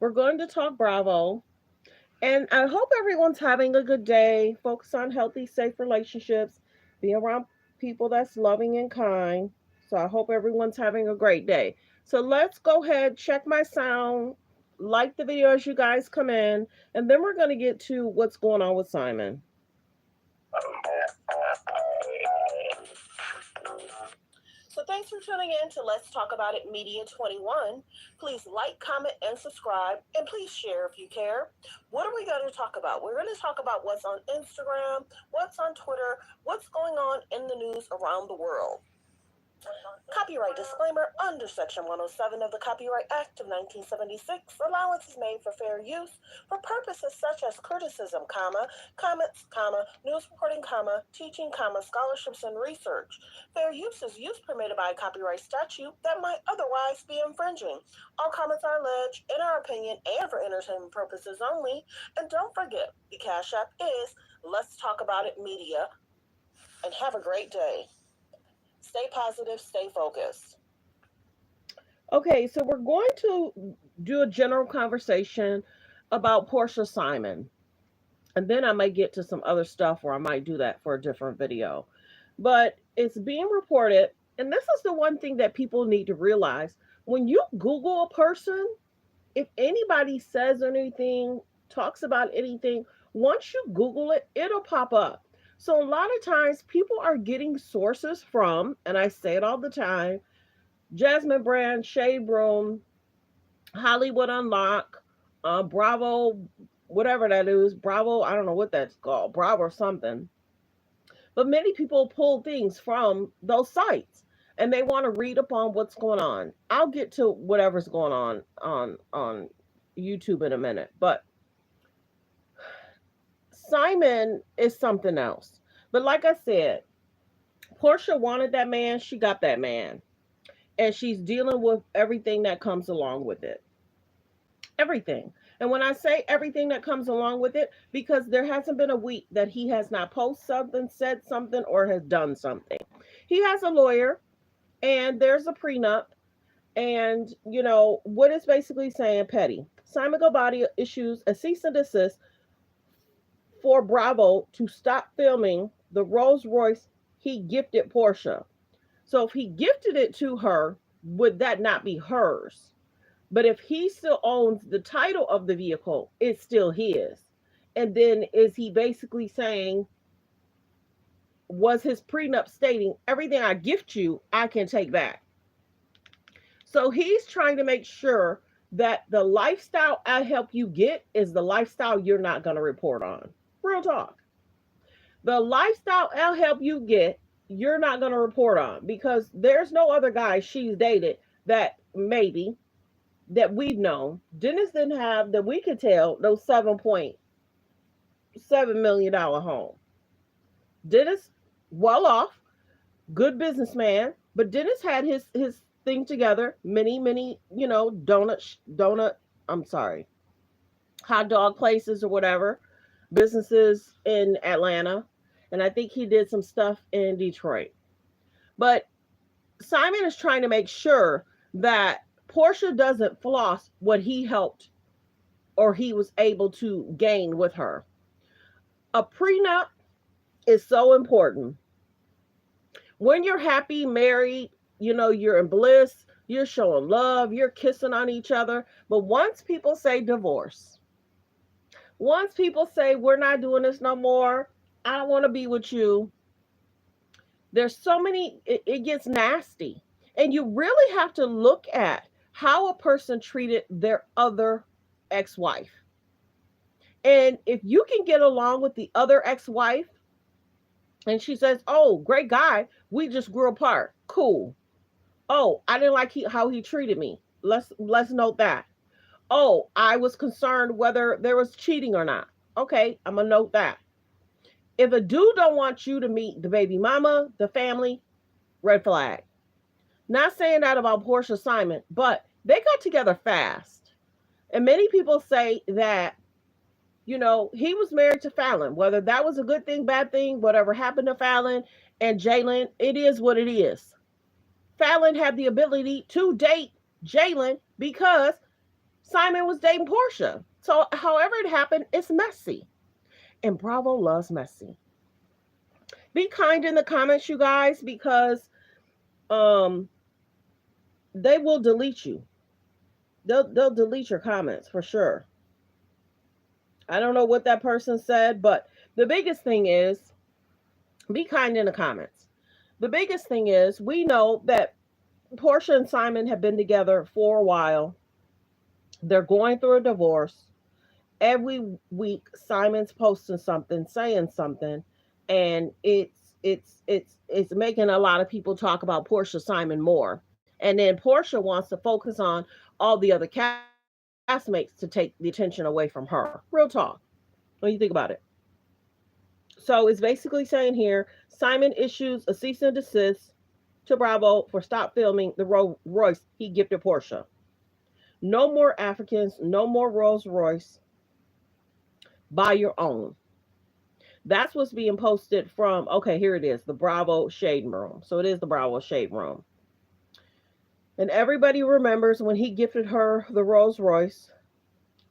We're going to talk Bravo. And I hope everyone's having a good day. Focus on healthy, safe relationships. Be around people that's loving and kind. So I hope everyone's having a great day. So let's go ahead, check my sound, like the video as you guys come in, and then we're going to get to what's going on with Simon. So thanks for tuning in to Let's Talk About It Media 21. Please like, comment, and subscribe, and please share if you care. What are we going to talk about? We're going to talk about what's on Instagram, what's on Twitter, what's going on in the news around the world. Copyright disclaimer: under Section 107 of the Copyright Act of 1976, allowance is made for fair use for purposes such as criticism, comments, news reporting, teaching, scholarships, and research. Fair use is use permitted by a copyright statute that might otherwise be infringing. All comments are alleged, in our opinion, and for entertainment purposes only. And don't forget, the Cash App is Let's Talk About It Media. And have a great day. Stay positive, stay focused. Okay, so we're going to do a general conversation about Porsha Simon. And then I might get to some other stuff where I might do that for a different video. But it's being reported, and this is the one thing that people need to realize. When you Google a person, if anybody says anything, talks about anything, once you Google it, it'll pop up. So a lot of times people are getting sources from, and I say it all the time, Jasmine Brand, Shade Room, Hollywood Unlock, Bravo, whatever that is, Bravo, I don't know what that's called, Bravo or something. But many people pull things from those sites and they want to read upon what's going on. I'll get to whatever's going on YouTube in a minute, but Simon is something else. But like I said, Porsha wanted that man, she got that man. And she's dealing with everything that comes along with it. Everything. And when I say everything that comes along with it, because there hasn't been a week that he has not posted something, said something, or has done something. He has a lawyer, and there's a prenup. And, what it's basically saying, petty. Simon Gobadi issues a cease and desist for Bravo to stop filming the Rolls Royce he gifted Porsha. So if he gifted it to her, would that not be hers? But if he still owns the title of the vehicle, it's still his. And then is he basically saying, was his prenup stating everything I gift you, I can take back? So he's trying to make sure that the lifestyle I help you get is the lifestyle you're not going to report on. Real talk. The lifestyle I'll help you get, you're not going to report on, because there's no other guy she's dated that maybe that we've known. Dennis didn't have, that we could tell, those $7.7 million home. Dennis, well off, good businessman, but Dennis had his thing together. Many, hot dog places or whatever, businesses in Atlanta. And I think he did some stuff in Detroit. But Simon is trying to make sure that Porsha doesn't floss what he helped or he was able to gain with her. A prenup is so important. When you're happy, married, you're in bliss, you're showing love, you're kissing on each other. But once people say divorce, once people say we're not doing this no more, I don't want to be with you, there's so many, it gets nasty. And you really have to look at how a person treated their other ex-wife. And if you can get along with the other ex-wife and she says, oh, great guy, we just grew apart, cool. Oh, I didn't like how he treated me, let's note that. Oh, I was concerned whether there was cheating or not. Okay, I'm gonna note that. If a dude don't want you to meet the baby mama, the family, red flag. Not saying that about Porsha Simon, but they got together fast. And many people say that, he was married to Fallon. Whether that was a good thing, bad thing, whatever happened to Fallon and Jalen, it is what it is. Fallon had the ability to date Jalen because Simon was dating Porsha. So however it happened, it's messy. And Bravo loves messy. Be kind in the comments, you guys, because um they will delete you. They'll delete your comments for sure. I don't know what that person said, but the biggest thing is be kind in the comments. The biggest thing is we know that Porsha and Simon have been together for a while. They're going through a divorce. Every week Simon's posting something, saying something, and it's making a lot of people talk about Porsha Simon more. And then Porsha wants to focus on all the other castmates to take the attention away from her. Real talk. What do you think about it? So it's basically saying here Simon issues a cease and desist to Bravo for stop filming the Rolls Royce he gifted Porsha. No more Africans, no more Rolls Royce. Buy your own. That's what's being posted from, okay, here it is, the Bravo Shade Room. So it is the Bravo Shade Room. And everybody remembers when he gifted her the Rolls Royce.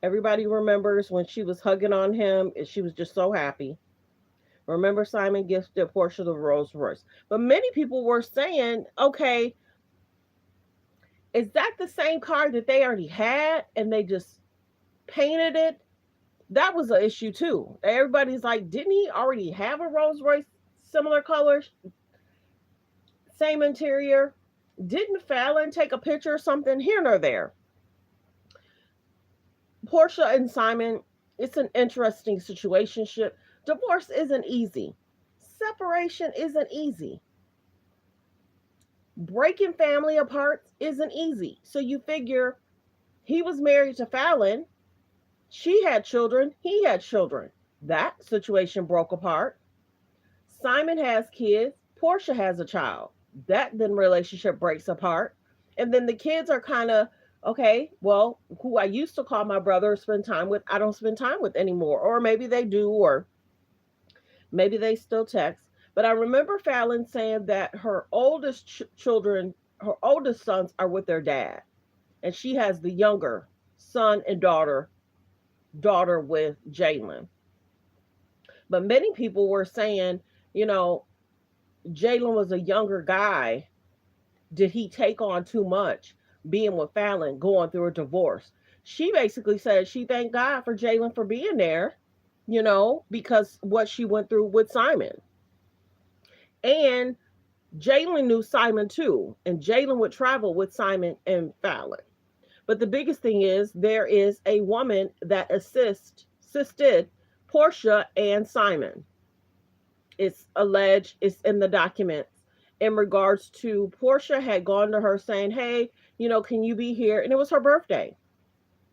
Everybody remembers when she was hugging on him and she was just so happy. Remember, Simon gifted Porsha the Rolls Royce. But many people were saying, okay, is that the same car that they already had and they just painted it? That was an issue too. Everybody's like, didn't he already have a Rolls Royce, similar colors, same interior? Didn't Fallon take a picture or something? Here nor there. Porsha and Simon, it's an interesting situationship. Divorce isn't easy. Separation isn't easy. Breaking family apart isn't easy. So you figure he was married to Fallon. She had children. He had children. That situation broke apart. Simon has kids. Porsha has a child. That then relationship breaks apart. And then the kids are kind of, okay, well, who I used to call my brother, spend time with, I don't spend time with anymore. Or maybe they do, or maybe they still text. But I remember Fallon saying that her oldest children, her oldest sons are with their dad. And she has the younger son and daughter with Jalen. But many people were saying, you know, Jalen was a younger guy. Did he take on too much being with Fallon, going through a divorce? She basically said she thanked God for Jalen for being there, you know, because what she went through with Simon. And Jalen knew Simon too. And Jalen would travel with Simon and Fallon. But the biggest thing is there is a woman that assisted Porsha and Simon. It's alleged, it's in the documents in regards to Porsha had gone to her saying, hey, you know, can you be here? And it was her birthday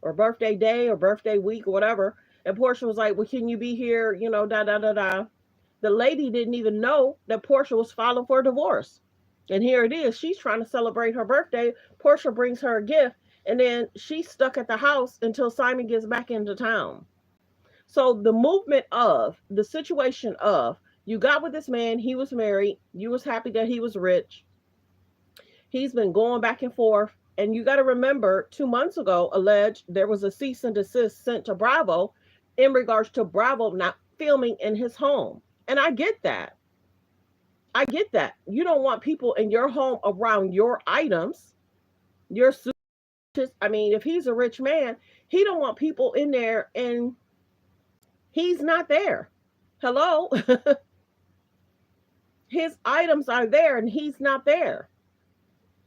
or birthday day or birthday week or whatever. And Porsha was like, well, can you be here? You know, da, da, da, da. The lady didn't even know that Porsha was filing for a divorce. And here it is. She's trying to celebrate her birthday. Porsha brings her a gift. And then she's stuck at the house until Simon gets back into town. So the movement of, the situation of, you got with this man, he was married, you was happy that he was rich. He's been going back and forth. And you got to remember, 2 months ago, alleged there was a cease and desist sent to Bravo in regards to Bravo not filming in his home. And I get that. I get that. You don't want people in your home around your items, your suitcases. I mean, if he's a rich man, he don't want people in there and he's not there. Hello? His items are there and he's not there.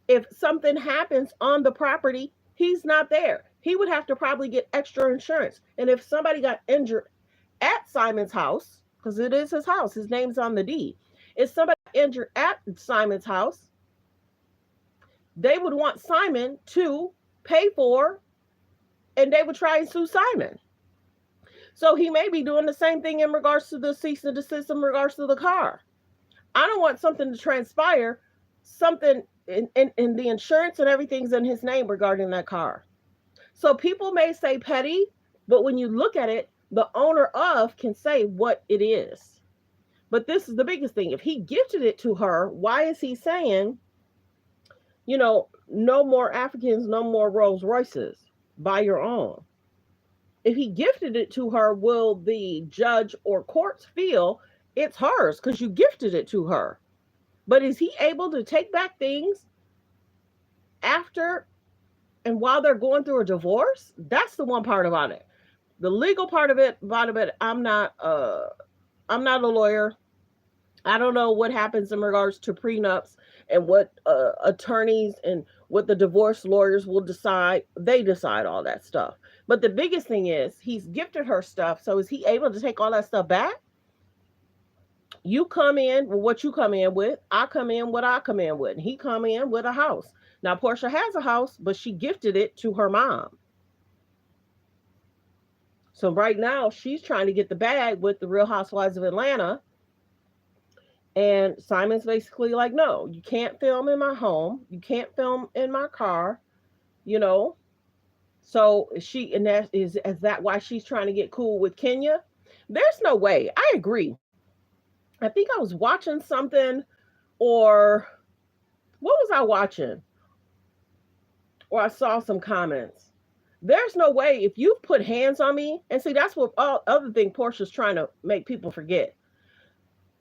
If something happens on the property, he's not there. He would have to probably get extra insurance. And if somebody got injured at Simon's house, because it is his house, his name's on the deed. If somebody injured at Simon's house, they would want Simon to pay for, and they would try and sue Simon. So he may be doing the same thing in regards to the cease and desist in regards to the car. I don't want something to transpire, something in the insurance and everything's in his name regarding that car. So people may say petty, but when you look at it, the owner of can say what it is. But this is the biggest thing. If he gifted it to her, why is he saying, you know, no more Africans, no more Rolls Royces? by your own. If he gifted it to her, will the judge or courts feel it's hers because you gifted it to her? But is he able to take back things after and while they're going through a divorce? That's the one part about it. The legal part of it, I'm not a lawyer. I don't know what happens in regards to prenups and what attorneys and what the divorce lawyers will decide. They decide all that stuff. But the biggest thing is he's gifted her stuff. So is he able to take all that stuff back? You come in with what you come in with. I come in what I come in with. And he come in with a house. Now Porsha has a house, but she gifted it to her mom. So right now she's trying to get the bag with the Real Housewives of Atlanta. And Simon's basically like, no, you can't film in my home. You can't film in my car, you know. So and that is that why she's trying to get cool with Kenya? There's no way. I agree. I think I was watching something, or what was I watching? Or I saw some comments. There's no way if you've put hands on me, and see, that's what other thing Porsha's trying to make people forget.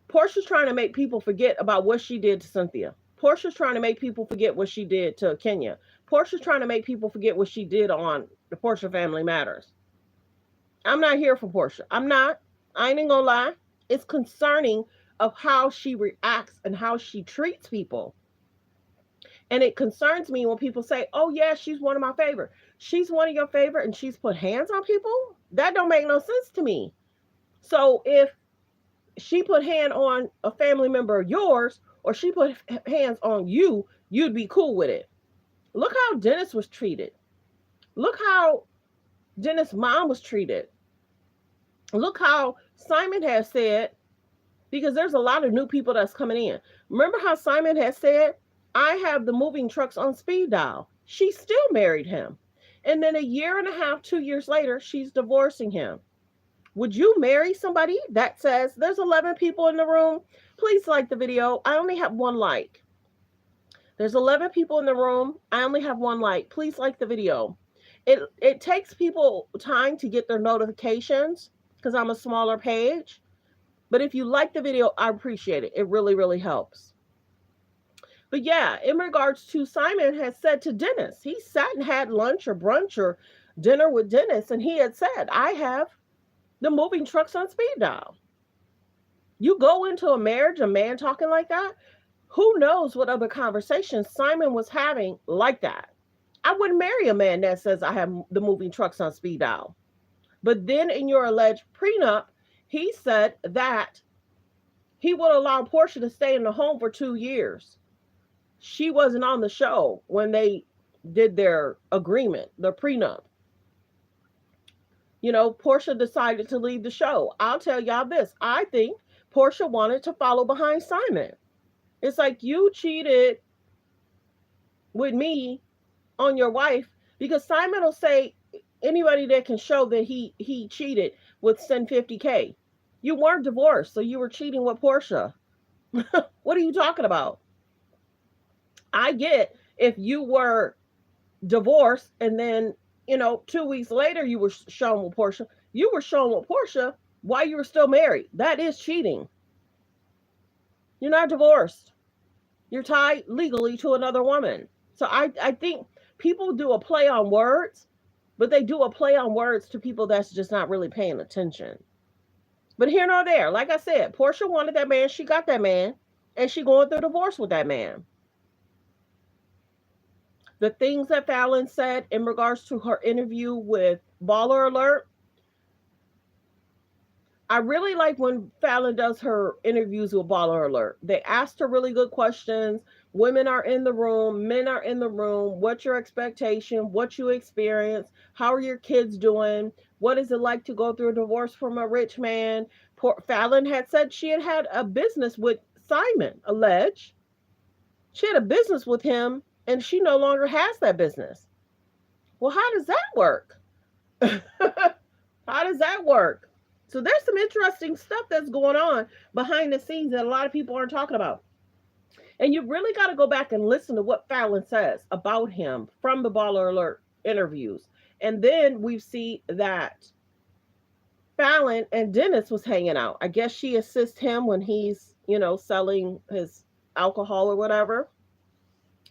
Porsha's trying to make people forget about what she did to Cynthia. Porsha's trying to make people forget what she did to Kenya. Porsha's trying to make people forget what she did on the Porsha Family Matters. I'm not here for Porsha. I'm not. I ain't gonna lie. It's concerning of how she reacts and how she treats people. And it concerns me when people say, oh yeah, she's one of my favorite. She's one of your favorite and she's put hands on people? That don't make no sense to me. So if she put hand on a family member of yours or she put hands on you, you'd be cool with it. Look how Dennis was treated. Look how Dennis' mom was treated. Look how Simon has said, because there's a lot of new people that's coming in. Remember how Simon has said, I have the moving trucks on speed dial. She still married him. And then a year and a half, 2 years later, she's divorcing him. Would you marry somebody that says, there's 11 people in the room? Please like the video. I only have one like. There's 11 people in the room. I only have one like. Please like the video. It takes people time to get their notifications because I'm a smaller page. But if you like the video, I appreciate it. It really, really helps. But yeah, in regards to Simon has said to Dennis, he sat and had lunch or brunch or dinner with Dennis, and he had said, I have the moving trucks on speed dial. You go into a marriage, a man talking like that, who knows what other conversations Simon was having like that. I wouldn't marry a man that says I have the moving trucks on speed dial. But then in your alleged prenup, he said that he would allow Porsha to stay in the home for 2 years. She wasn't on the show when they did their agreement, their prenup. You know, Porsha decided to leave the show. I'll tell y'all this. I think Porsha wanted to follow behind Simon. It's like you cheated with me on your wife, because Simon will say anybody that can show that he cheated would send 50K. You weren't divorced, so you were cheating with Porsha. What are you talking about? I get if you were divorced and then, 2 weeks later you were shown with Porsha. You were shown with Porsha while you were still married. That is cheating. You're not divorced. You're tied legally to another woman. So I think people do a play on words, but they do a play on words to people that's just not really paying attention. But here nor there, like I said, Porsha wanted that man. She got that man, and she going through divorce with that man. The things that Fallon said in regards to her interview with Baller Alert, I really like when Fallon does her interviews with Baller Alert. They asked her really good questions. Women are in the room, men are in the room. What's your expectation? What you experience? How are your kids doing? What is it like to go through a divorce from a rich man? Fallon had said she had a business with Simon, alleged. She had a business with him, and she no longer has that business. Well, how does that work? How does that work? So there's some interesting stuff that's going on behind the scenes that a lot of people aren't talking about. And you really got to go back and listen to what Fallon says about him from the Baller Alert interviews And then we see that Fallon and Dennis was hanging out. I guess she assists him when he's, selling his alcohol or whatever.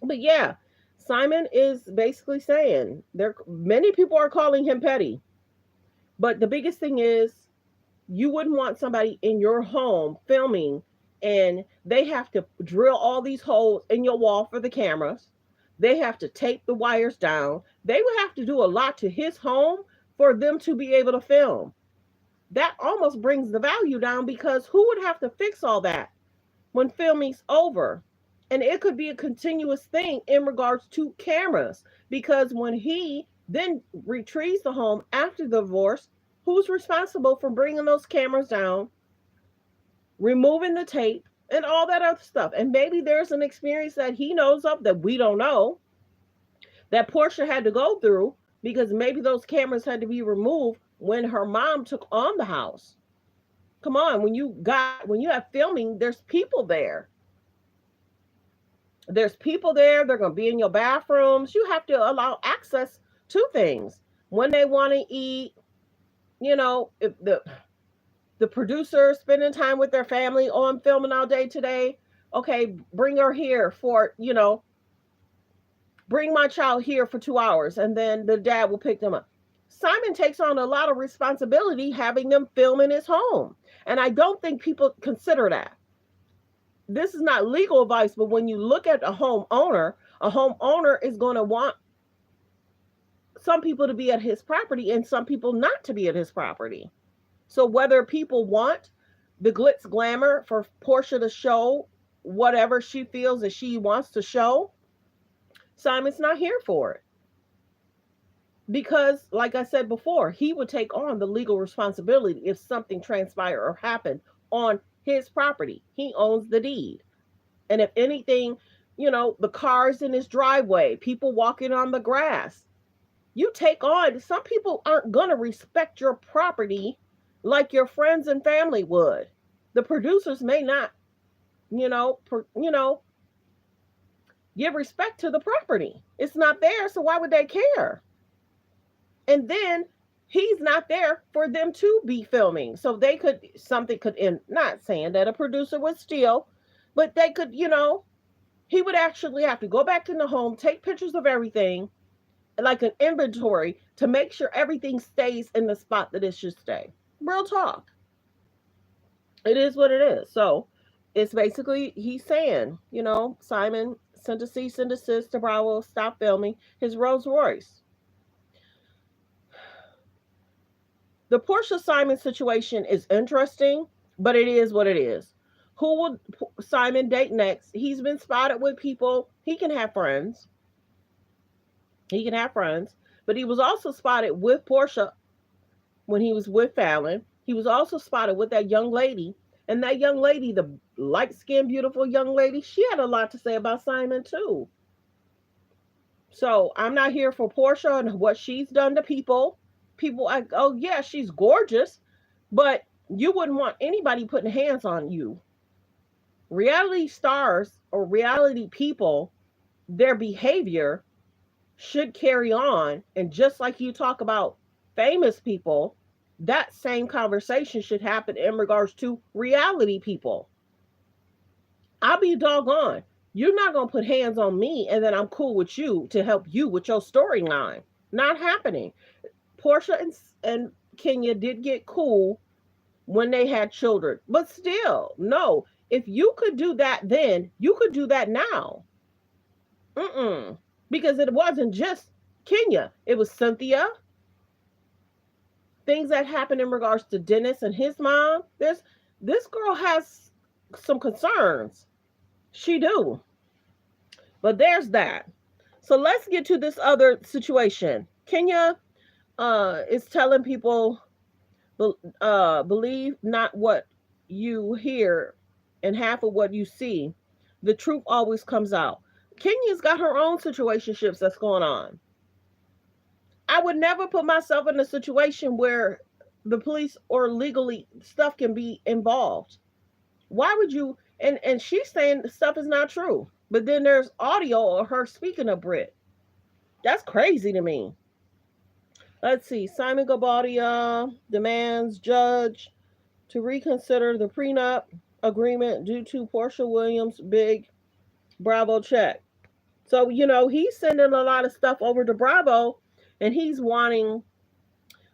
But yeah, Simon is basically saying there many people are calling him petty. But the biggest thing is you wouldn't want somebody in your home filming and they have to drill all these holes in your wall for the cameras. They have to tape the wires down. They would have to do a lot to his home for them to be able to film. That almost brings the value down because who would have to fix all that when filming's over? And it could be a continuous thing in regards to cameras because when he then retrieves the home after the divorce, who's responsible for bringing those cameras down, removing the tape, and all that other stuff? And maybe there's an experience that he knows of that we don't know that Porsha had to go through because maybe those cameras had to be removed when her mom took on the house. Come on, when you have filming, there's people there. There's people there. They're going to be in your bathrooms. You have to allow access to things when they want to eat. If the producer spending time with their family, oh, I'm filming all day today. Okay, bring her here for, bring my child here for 2 hours, and then the dad will pick them up. Simon takes on a lot of responsibility having them film in his home. And I don't think people consider that. This is not legal advice, but when you look at a homeowner is going to want some people to be at his property and some people not to be at his property. So whether people want the glitz glamour for Porsha to show whatever she feels that she wants to show, Simon's not here for it. Because, like I said before, he would take on the legal responsibility if something transpired or happened on his property. He owns the deed. And if anything, the cars in his driveway, people walking on the grass, you take on, some people aren't going to respect your property like your friends and family would. The producers may not, give respect to the property. It's not there, so why would they care? And then he's not there for them to be filming. So something could end, not saying that a producer would steal, but they could, he would actually have to go back in the home, take pictures of everything, like an inventory, to make sure everything stays in the spot that it should stay. Real talk. It is what it is. So it's basically, he's saying, Simon sent a cease and desist to Bravo, stop filming his Rolls Royce. The Porsha Simon situation is interesting, but it is what it is. Who will Simon date next? He's been spotted with people. He can have friends. But he was also spotted with Porsha when he was with Fallon. He was also spotted with that young lady. And that young lady, the light-skinned, beautiful young lady, she had a lot to say about Simon too. So I'm not here for Porsha and what she's done to people. People like, oh yeah, she's gorgeous, but you wouldn't want anybody putting hands on you. Reality stars or reality people, their behavior should carry on. And just like you talk about famous people, that same conversation should happen in regards to reality people. I'll be doggone. You're not going to put hands on me and then I'm cool with you to help you with your storyline. Not happening. Porsha and Kenya did get cool when they had children. But still, no. If you could do that then, you could do that now. Because it wasn't just Kenya. It was Cynthia. Things that happened in regards to Dennis and his mom. This girl has some concerns. She do. But there's that. So let's get to this other situation. Kenya is telling people, believe not what you hear and half of what you see. The truth always comes out. Kenya's got her own situationships that's going on. I would never put myself in a situation where the police or legally stuff can be involved. Why would you? And she's saying the stuff is not true. But then there's audio of her speaking of Brit. That's crazy to me. Let's see. Simon Gabadia demands judge to reconsider the prenup agreement due to Porsha Williams' big Bravo check. So, he's sending a lot of stuff over to Bravo, and he's wanting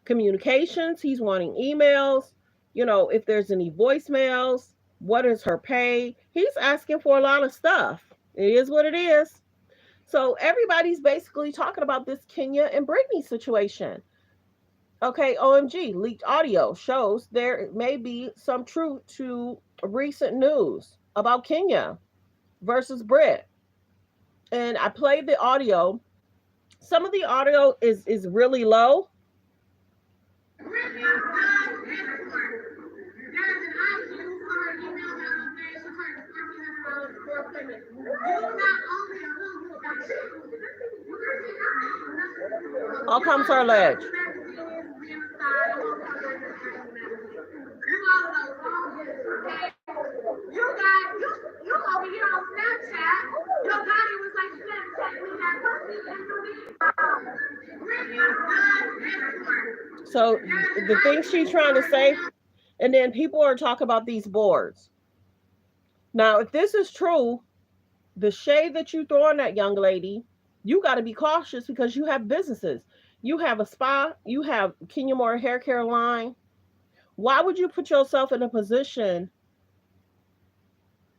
communications, he's wanting emails, if there's any voicemails, what is her pay? He's asking for a lot of stuff. It is what it is. So everybody's basically talking about this Kenya and Britney situation. Okay, OMG, leaked audio shows there may be some truth to recent news about Kenya versus Brit. And I played the audio. Some of the audio is really low. All comes our ledge. You over here on Snapchat, your body was like, you better take me that pussy. So the thing she's trying to say, and then people are talking about these boards. Now, if this is true, the shade that you throw on that young lady, you got to be cautious because you have businesses. You have a spa, you have Kenya Moore hair care line. Why would you put yourself in a position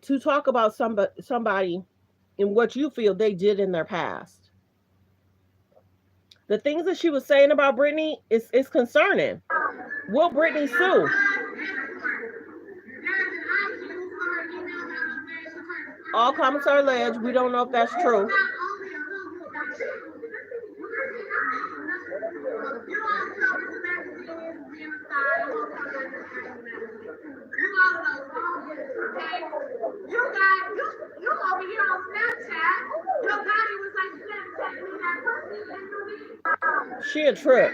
to talk about somebody and what you feel they did in their past? The things that she was saying about Britney is concerning. Will Britney sue? All comments are alleged. We don't know if that's true. You over here on Snapchat, your body was like, you better take me that pussy. She a trip.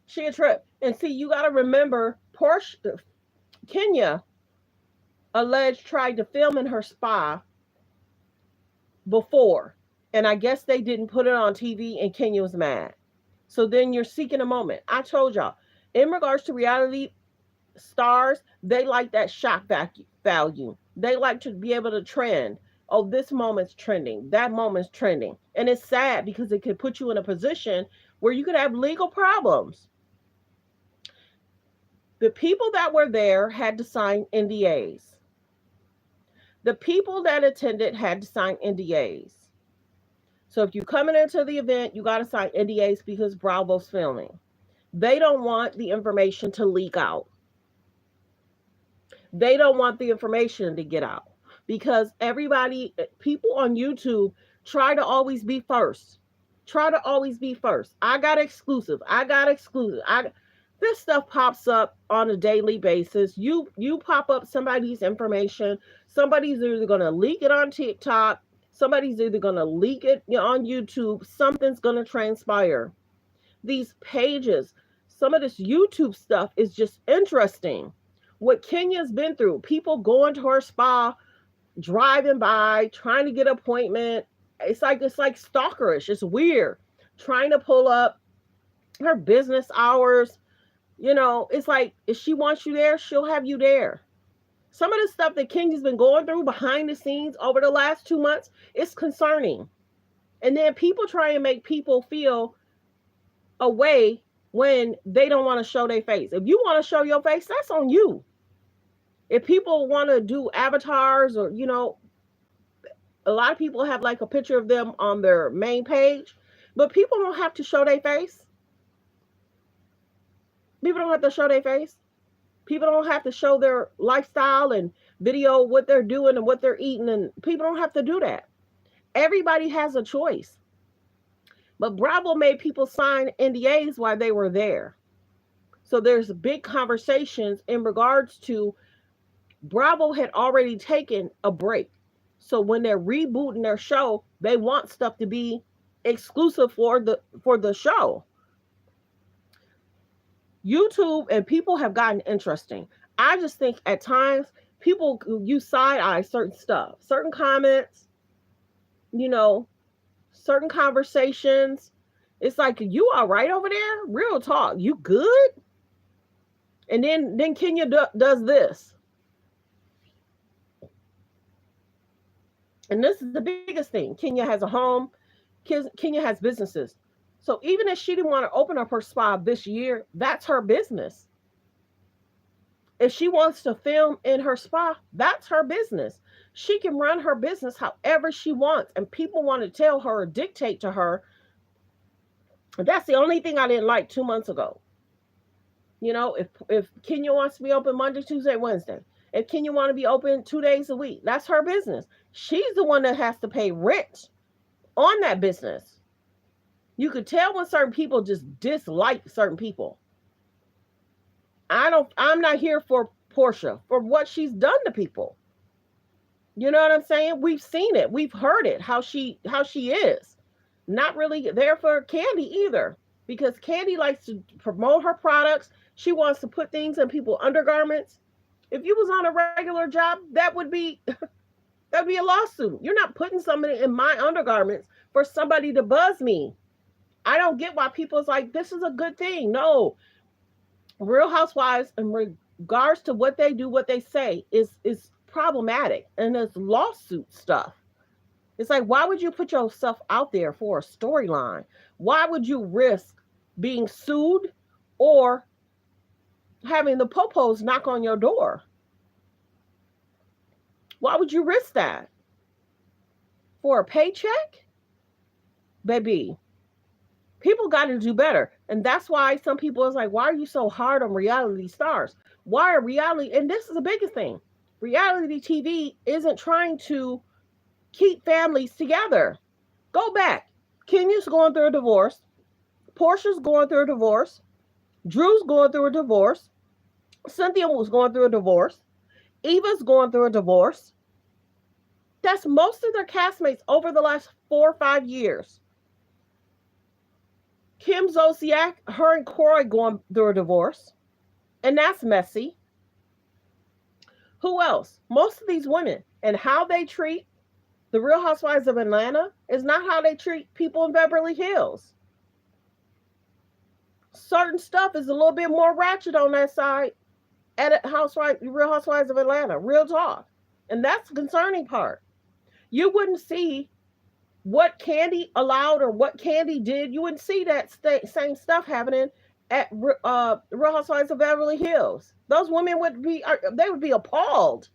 She a trip. And see, you got to remember, Kenya alleged tried to film in her spa before. And I guess they didn't put it on TV and Kenya was mad. So then you're seeking a moment. I told y'all, in regards to reality stars, they like that shock value. They like to be able to trend. Oh, this moment's trending. That moment's trending. And it's sad because it could put you in a position where you could have legal problems. The people that were there had to sign NDAs. The people that attended had to sign NDAs. So if you're coming into the event, you got to sign NDAs because Bravo's filming. They don't want the information to leak out. They don't want the information to get out because people on YouTube try to always be first. Try to always be first. I got exclusive. This stuff pops up on a daily basis. You pop up somebody's information. Somebody's either going to leak it on TikTok. Somebody's either going to leak it on YouTube. Something's going to transpire. These pages, some of this YouTube stuff is just interesting. What Kenya's been through, people going to her spa, driving by, trying to get an appointment. It's like stalkerish. It's weird. Trying to pull up her business hours. It's like if she wants you there, she'll have you there. Some of the stuff that Kenya's been going through behind the scenes over the last 2 months is concerning. And then people try and make people feel a way when they don't want to show their face. If you want to show your face, that's on you. If people want to do avatars or, a lot of people have like a picture of them on their main page, but people don't have to show their face. People don't have to show their face. People don't have to show their lifestyle and video what they're doing and what they're eating. And people don't have to do that. Everybody has a choice. But Bravo made people sign NDAs while they were there. So there's big conversations in regards to Bravo had already taken a break. So when they're rebooting their show, they want stuff to be exclusive for the show. YouTube and people have gotten interesting. I just think at times people use side eye certain stuff, certain comments, certain conversations. It's like, you all right over there? Real talk. You good? And then Kenya does this. And this is the biggest thing. Kenya has a home. Kenya has businesses. So even if she didn't want to open up her spa this year, that's her business. If she wants to film in her spa, that's her business. She can run her business however she wants. And people want to tell her or dictate to her. That's the only thing I didn't like 2 months ago. You know, if Kenya wants to be open Monday, Tuesday, Wednesday, if Kenya want to be open 2 days a week, that's her business. She's the one that has to pay rent on that business. You could tell when certain people just dislike certain people. I'm not here for Porsha for what she's done to people. You know what I'm saying? We've seen it. We've heard it, how she is. Not really there for Candy either, because Candy likes to promote her products. She wants to put things in people's undergarments. If you was on a regular job, that would be a lawsuit. You're not putting somebody in my undergarments for somebody to buzz me. I don't get why people's like, this is a good thing. No. Real Housewives, in regards to what they do, what they say, is problematic. And there's lawsuit stuff. It's like, why would you put yourself out there for a storyline? Why would you risk being sued or having the popos knock on your door? Why would you risk that? For a paycheck? Baby, people got to do better. And that's why some people is like, why are you so hard on reality stars? Why are reality, and this is the biggest thing, reality TV isn't trying to keep families together. Go back. Kenya's going through a divorce. Porsha's going through a divorce. Drew's going through a divorce. Cynthia was going through a divorce. Eva's going through a divorce. That's most of their castmates over the last 4 or 5 years. Kim Zolciak, her and Corey going through a divorce. And that's messy. Who else? Most of these women and how they treat the Real Housewives of Atlanta is not how they treat people in Beverly Hills. Certain stuff is a little bit more ratchet on that side at Real Housewives of Atlanta. Real talk. And that's the concerning part. You wouldn't see what Candy allowed or what Candy did. You wouldn't see that same stuff happening at Real Housewives of Beverly Hills. Those women would be appalled.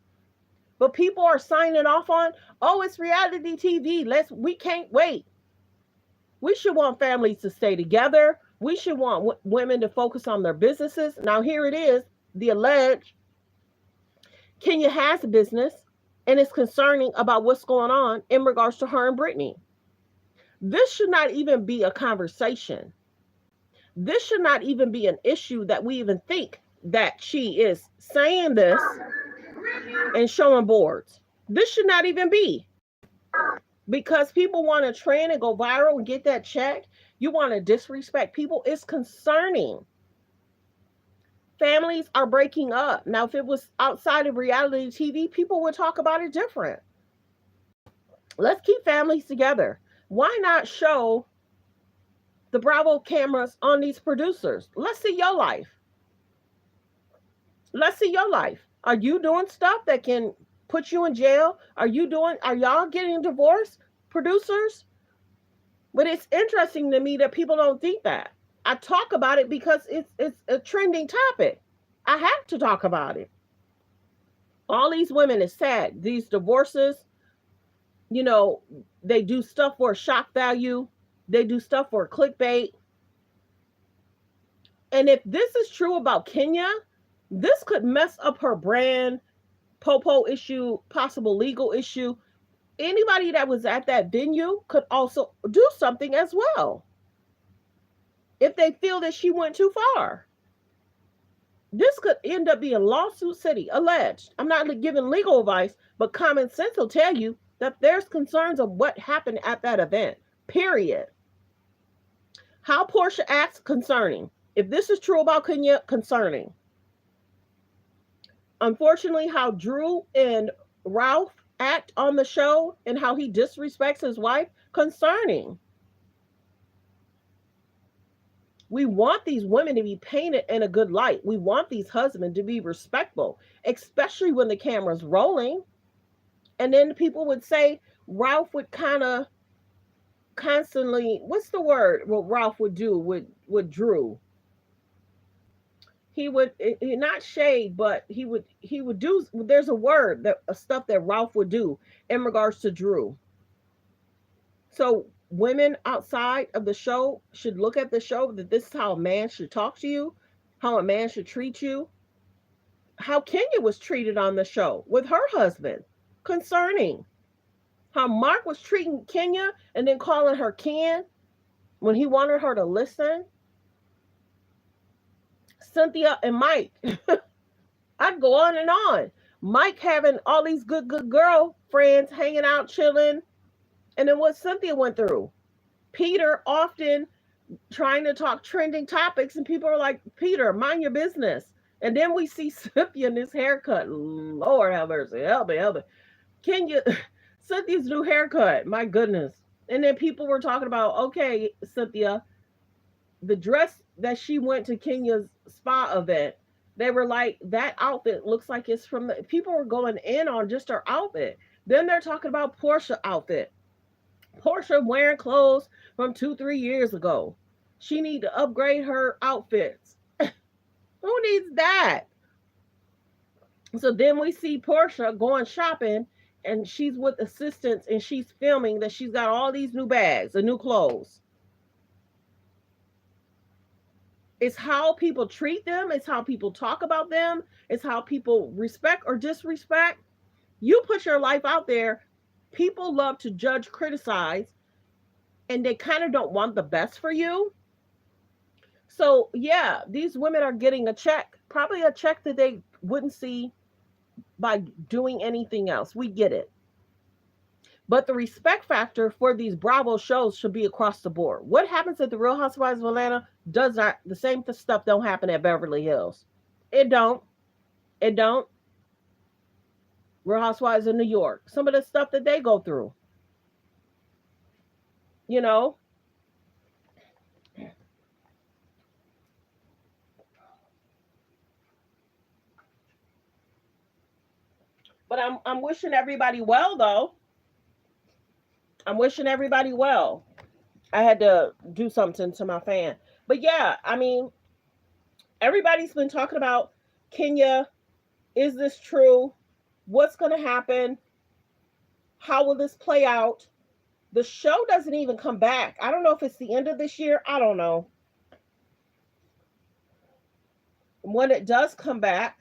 But people are signing off on, oh, it's reality TV. We can't wait. We should want families to stay together. We should want women to focus on their businesses. Now here it is, the alleged Kenya has a business and is concerning about what's going on in regards to her and Brittany. This should not even be a conversation. This should not even be an issue that we even think that she is saying this and showing boards. This should not even be. Because people want to trend and go viral and get that check. You want to disrespect people. It's concerning. Families are breaking up. Now, if it was outside of reality TV, people would talk about it different. Let's keep families together. Why not show the Bravo cameras on these producers? Let's see your life. Let's see your life. Are you doing stuff that can put you in jail? Are y'all getting divorced, producers? But it's interesting to me that people don't think that. I talk about it because it's a trending topic. I have to talk about it. All these women, it's sad. These divorces, they do stuff for shock value. They do stuff for clickbait. And if this is true about Kenya, this could mess up her brand, Popo issue, possible legal issue. Anybody that was at that venue could also do something as well if they feel that she went too far. This could end up being lawsuit city, alleged. I'm not giving legal advice, but common sense will tell you that there's concerns of what happened at that event, period. How Porsha acts, concerning. If this is true about Kenya, concerning. Unfortunately, how Drew and Ralph act on the show and how he disrespects his wife, concerning. We want these women to be painted in a good light. We want these husbands to be respectful, especially when the camera's rolling. And then people would say Ralph would kind of constantly, what's the word? What Ralph would do with Drew? He would not shade, but he would do. There's a word that stuff that Ralph would do in regards to Drew. So women outside of the show should look at the show that this is how a man should talk to you, how a man should treat you, how Kenya was treated on the show with her husband, concerning how Mark was treating Kenya and then calling her Ken when he wanted her to listen. Cynthia and Mike, I'd go on and on. Mike having all these good girlfriends hanging out, chilling, and then what Cynthia went through. Peter often trying to talk trending topics, and people are like, Peter, mind your business. And then we see Cynthia in this haircut. Lord have mercy. Help me, help me. Kenya, Cynthia's new haircut. My goodness. And then people were talking about, okay, Cynthia, the dress that she went to Kenya's spa event, they were like, that outfit looks like it's from the, people were going in on just her outfit. Then they're talking about Porsha outfit. Porsha wearing clothes from 2-3 years ago. She need to upgrade her outfits. Who needs that? So then we see Porsha going shopping and she's with assistants and she's filming that she's got all these new bags and new clothes. It's how people treat them. It's how people talk about them. It's how people respect or disrespect. You put your life out there. People love to judge, criticize, and they kind of don't want the best for you. So, yeah, these women are getting a check, probably a check that they wouldn't see by doing anything else. We get it. But the respect factor for these Bravo shows should be across the board. What happens at the Real Housewives of Atlanta does not, the same stuff don't happen at Beverly Hills. It don't. It don't. Real Housewives of New York. Some of the stuff that they go through. You know? But I'm wishing everybody well, though. I'm wishing everybody well. I had to do something to my fan. But yeah, I mean, everybody's been talking about Kenya. Is this true? What's going to happen? How will this play out? The show doesn't even come back. I don't know if it's the end of this year. I don't know. When it does come back,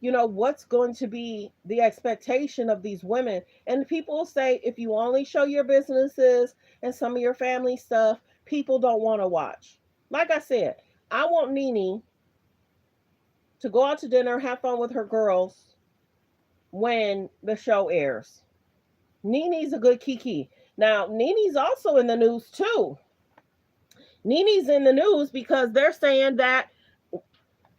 you know, what's going to be the expectation of these women? And people say, if you only show your businesses and some of your family stuff, people don't want to watch. Like I said, I want Nene to go out to dinner, have fun with her girls when the show airs. Nene's a good Kiki. Now, Nene's also in the news too. Nene's in the news because they're saying that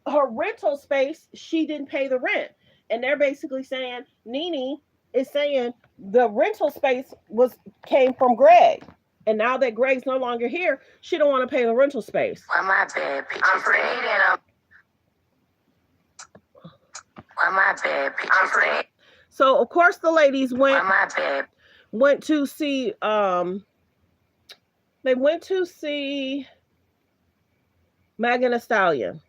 her rental space, she didn't pay the rent. And they're basically saying, Nene is saying the rental space came from Greg. And now that Greg's no longer here, she don't want to pay the rental space. Why my bad pictures Why my bad pictures So of course the ladies went to see they went to see Megan Thee Stallion.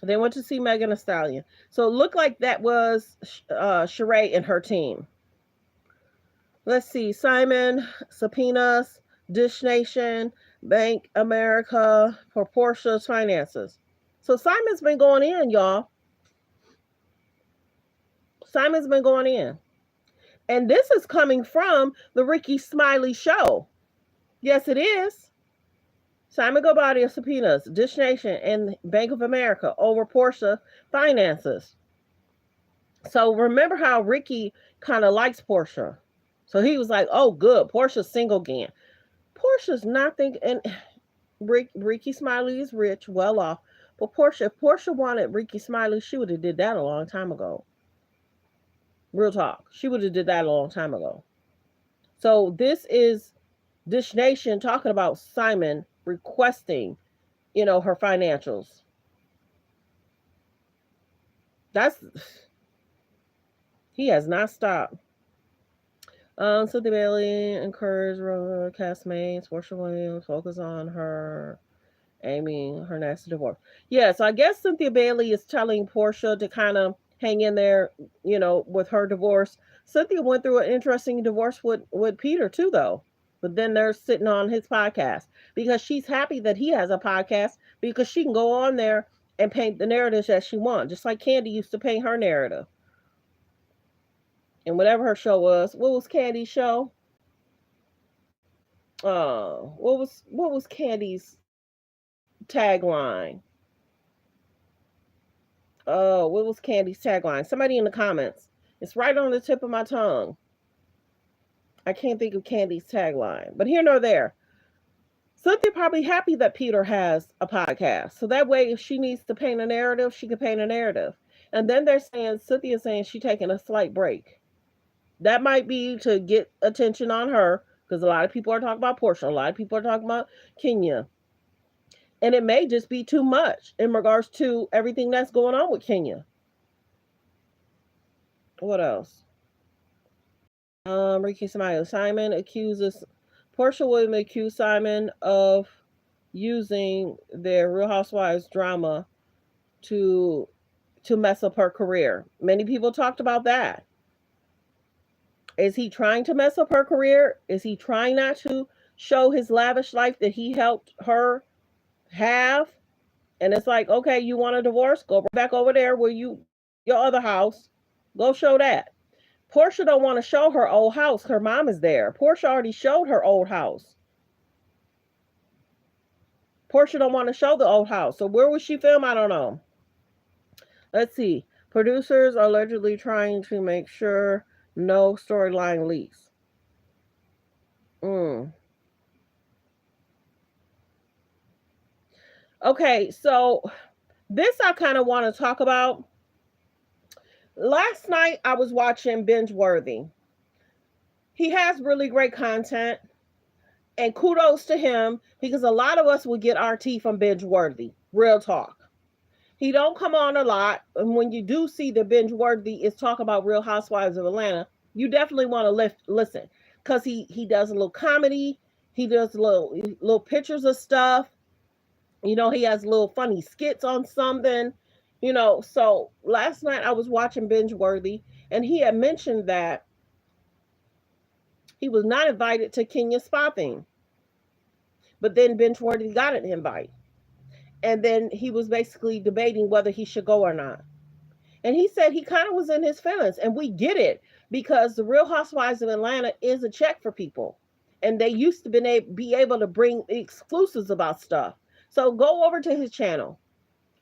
They went to see Megan Thee Stallion. So it looked like that was Sheree and her team. Let's see. Simon, subpoenas, Dish Nation, Bank America for Porsha's finances. So Simon's been going in, y'all. Simon's been going in. And this is coming from the Ricky Smiley show. Yes, it is. Simon Gobadia subpoenas Dish Nation and Bank of America over Porsha finances. So remember how Ricky kind of likes Porsha. So he was like, oh, good. Porsha's single again. Porsha's not thinking, and Ricky Smiley is rich, well off. But if Porsha wanted Ricky Smiley, she would have did that a long time ago. Real talk. She would have did that a long time ago. So this is Dish Nation talking about Simon requesting, her financials. That's he has not stopped. Cynthia Bailey encouraged castmates, Porsha Williams, focus on her Amy, her nasty divorce. Yeah, so I guess Cynthia Bailey is telling Porsha to kind of hang in there, with her divorce. Cynthia went through an interesting divorce with Peter too, though. But then they're sitting on his podcast because she's happy that he has a podcast because she can go on there and paint the narratives that she wants, just like Candy used to paint her narrative. And whatever her show was, what was Candy's show? What was Candy's tagline? Oh, what was Candy's tagline? Somebody in the comments. It's right on the tip of my tongue. I can't think of Candy's tagline, but here nor there. Cynthia probably happy that Peter has a podcast, so that way, if she needs to paint a narrative, she can paint a narrative. And then they're saying Cynthia's saying she's taking a slight break. That might be to get attention on her because a lot of people are talking about Porsha, a lot of people are talking about Kenya, and it may just be too much in regards to everything that's going on with Kenya. What else? Ricky Simon accuses Porsha Williams accused Simon of using their Real Housewives drama to mess up her career. Many people talked about that. Is he trying to mess up her career? Is he trying not to show his lavish life that he helped her have? And it's like, okay, you want a divorce? Go back over there where your other house. Go show that. Porsha don't want to show her old house. Her mom is there. Porsha already showed her old house. Porsha don't want to show the old house. So where would she film? I don't know. Let's see. Producers are allegedly trying to make sure no storyline leaks. Okay, so this I kind of want to talk about. Last night I was watching Binge Worthy. He has really great content, and kudos to him because a lot of us would get our tea from Binge Worthy. Real talk. He don't come on a lot, and when you do see the Binge Worthy is talk about Real Housewives of Atlanta, you definitely want to listen because he does a little comedy, he does little pictures of stuff. He has little funny skits on something. So last night I was watching Binge Worthy, and he had mentioned that he was not invited to Kenya's spa thing. But then Binge Worthy got an invite. And then he was basically debating whether he should go or not. And he said he kind of was in his feelings. And we get it because the Real Housewives of Atlanta is a check for people. And they used to be able to bring exclusives about stuff. So go over to his channel.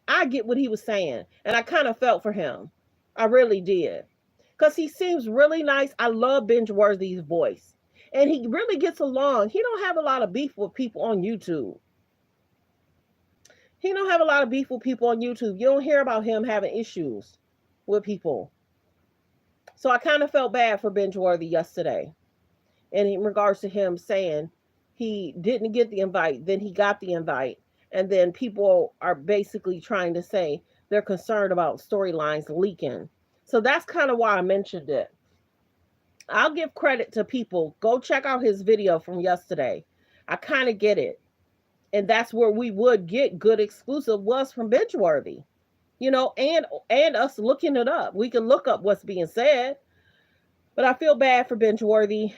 I get what he was saying. And I kind of felt for him. I really did. Because he seems really nice. I love Binge Worthy's voice. And he really gets along. He don't have a lot of beef with people on YouTube. He don't have a lot of beef with people on YouTube. You don't hear about him having issues with people. So I kind of felt bad for Binge Worthy yesterday. And in regards to him saying he didn't get the invite, then he got the invite. And then people are basically trying to say they're concerned about storylines leaking. So that's kind of why I mentioned it. I'll give credit to people. Go check out his video from yesterday. I kind of get it. And that's where we would get good exclusive was from Binge Worthy. And us looking it up. We can look up what's being said. But I feel bad for Binge Worthy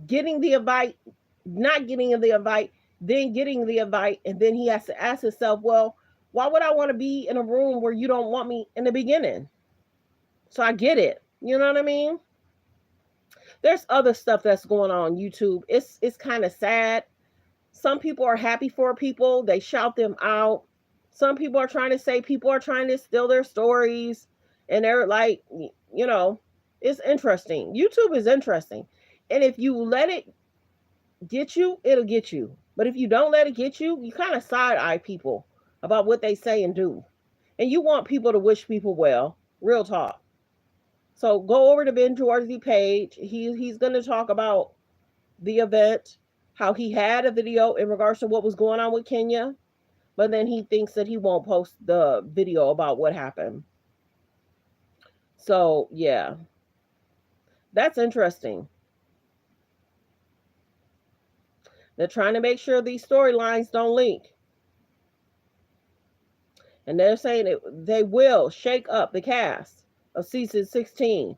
getting the invite, not getting the invite, then getting the invite, and then he has to ask himself, well, why would I want to be in a room where you don't want me in the beginning? So I get it. You know what I mean? There's other stuff that's going on YouTube. It's kind of sad. Some people are happy for people. They shout them out. Some people are trying to say people are trying to steal their stories. And they're like, it's interesting. YouTube is interesting. And if you let it get you, it'll get you. But if you don't let it get you, you kind of side-eye people about what they say and do. And you want people to wish people well. Real talk. So go over to Binge Worthy page. He's going to talk about the event. how he had a video in regards to what was going on with Kenya, but then he thinks that he won't post the video about what happened. So, yeah, that's interesting. They're trying to make sure these storylines don't link. And they're saying they will shake up the cast of season 16.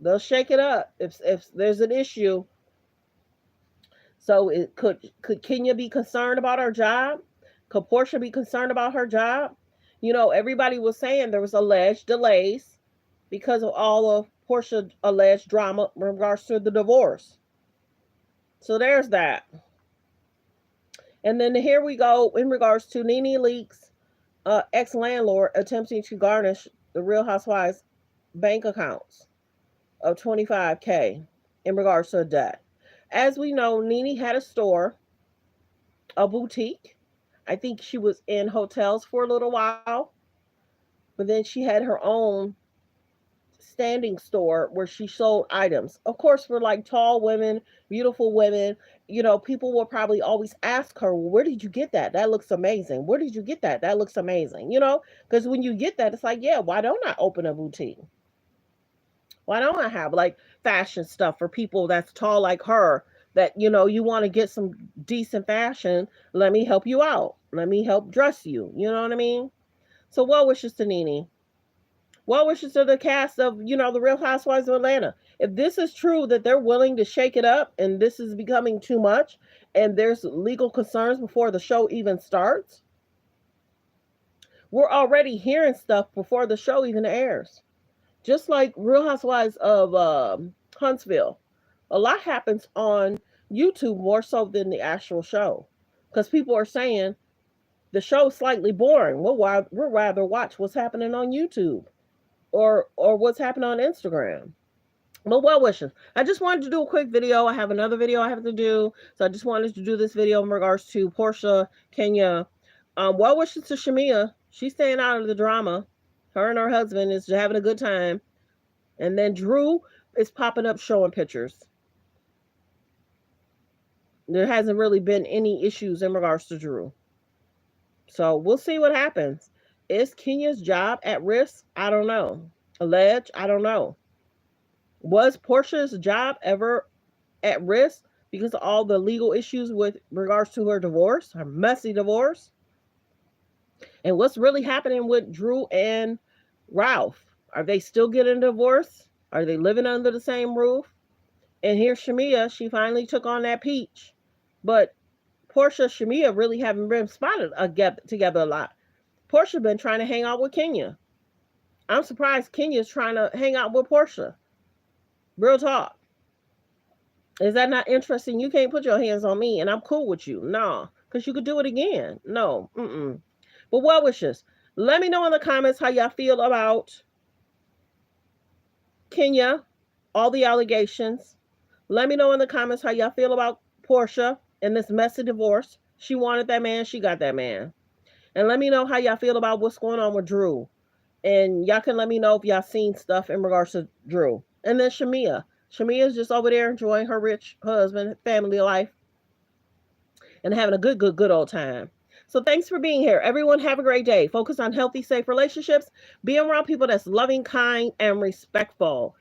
They'll shake it up if there's an issue. So could Kenya be concerned about her job? Could Porsha be concerned about her job? Everybody was saying there was alleged delays because of all of Porsha alleged drama in regards to the divorce. So there's that. And then here we go in regards to Nene Leakes' ex-landlord attempting to garnish the Real Housewives bank accounts of $25K in regards to a debt. As we know, Nene had a store, a boutique. I think she was in hotels for a little while, but then she had her own standing store where she sold items. Of course, for like tall women, beautiful women, people will probably always ask her, well, where did you get that? That looks amazing. Where did you get that? That looks amazing. Because when you get that, it's like, yeah, why don't I open a boutique? Why don't I have like fashion stuff for people that's tall like her that, you want to get some decent fashion? Let me help you out. Let me help dress you. You know what I mean? So well wishes to Nene. Well wishes to the cast of, the Real Housewives of Atlanta. If this is true that they're willing to shake it up and this is becoming too much and there's legal concerns before the show even starts, we're already hearing stuff before the show even airs. Just like Real Housewives of Huntsville. A lot happens on YouTube more so than the actual show. Because people are saying the show's slightly boring. We'll rather watch what's happening on YouTube or what's happening on Instagram. But well wishes. I just wanted to do a quick video. I have another video I have to do. So I just wanted to do this video in regards to Porsha, Kenya. Well wishes to Shamia. She's staying out of the drama. Her and her husband is having a good time. And then Drew is popping up showing pictures. There hasn't really been any issues in regards to Drew. So we'll see what happens. Is Kenya's job at risk? I don't know. Alleged? I don't know. Was Porsha's job ever at risk because of all the legal issues with regards to her divorce, her messy divorce? And what's really happening with Drew and Ralph? Are they still getting a divorce? Are they living under the same roof? And here's Shamia. She finally took on that peach. But Porsha, Shamia really haven't been spotted together a lot. Porsha been trying to hang out with Kenya. I'm surprised Kenya's trying to hang out with Porsha. Real talk. Is that not interesting? You can't put your hands on me and I'm cool with you. No, because you could do it again. No. But well wishes. Let me know in the comments how y'all feel about Kenya, all the allegations. Let me know in the comments how y'all feel about Porsha and this messy divorce. She wanted that man. She got that man. And let me know how y'all feel about what's going on with Drew. And y'all can let me know if y'all seen stuff in regards to Drew. And then Shamia. Shamia's just over there enjoying her rich husband, family life, and having a good old time. So thanks for being here. Everyone have a great day. Focus on healthy, safe relationships. Be around people that's loving, kind, and respectful.